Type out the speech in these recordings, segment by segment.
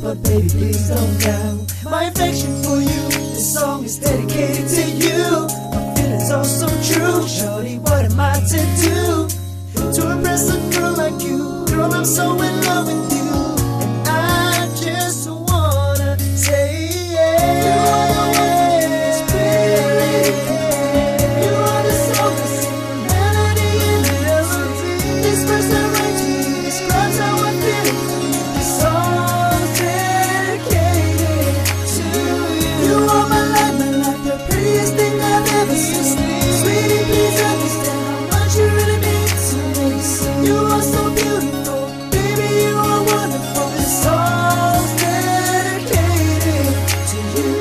but baby, please don't doubt my affection for you. This song is dedicated to you. My feelings are so true. Shorty, what am I to do to impress a girl like you? Girl, I'm so in love with you, and I just wanna say yeah. You are the one for me, it's pretty. You are the song that sings the melody and the melody. This verse I write to you describes how I feel. This song's dedicated to you. You are my life, the prettiest thing I've ever seen. Sweetie, please understand how much you really mean to me. You are so beautiful, baby, you are wonderful. This song's dedicated to you.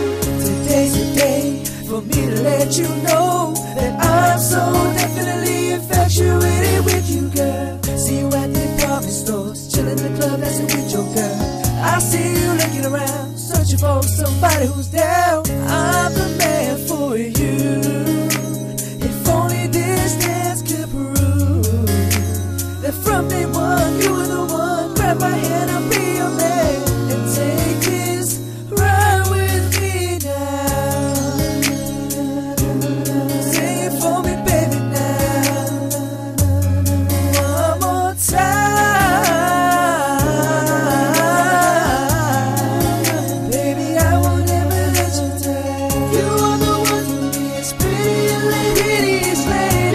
Today's the day for me to let you know that I'm so definitely infatuated with you, girl. See you at the department stores, chillin' in the club, dancing with your girl. I see you looking around, searching for somebody who's down. I'm the man for you. If only this dance could prove that from day one you were the one. Grab my hand, I'll be your man, and take this ride with me now. Sing it for me, baby, now. One more time, baby, I won't ever let you down. You are the one for me, it's prettiest lady.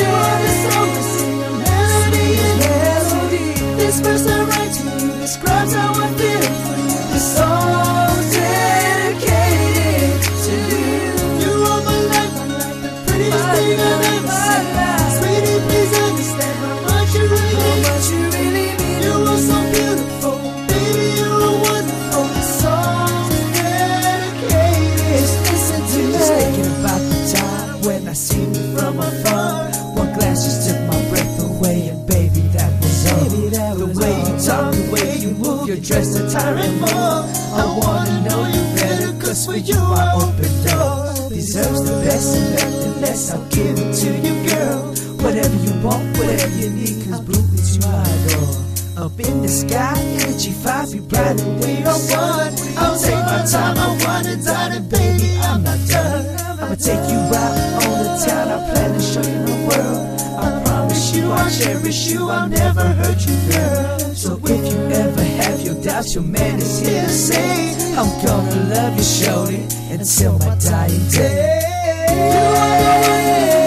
You are the song that sing the melody and melody. This verse I write to you describes how I feel for you. This song's dedicated to you. You are my life, the prettiest thing I've ever seen. Sweetie, please understand how much you really mean. You are so beautiful, baby, you are wonderful. This song's dedicated. Just listen to me. Just thinking about the time when I seen you from afar. One glance just took my breath away, and baby, that was all. The way you talk, the way you move, your dress, attire, and more. I wanna know you better, cause for you I open doors. Deserves the best and nothing less, I'll give it to you, girl. Whatever you want, whatever you need, cause blue is you I adore. Up in the sky, energy 5 be bright and we are one. I'll take my time, I wanna die, and baby, I'm not done. I'ma take you out on the town, I plan to show you the world. I promise you, I'll cherish you, I'll never hurt you, girl. So if you ever have your doubts, your man is here to say, I'm gonna love you, shorty, until my dying day. You are the one.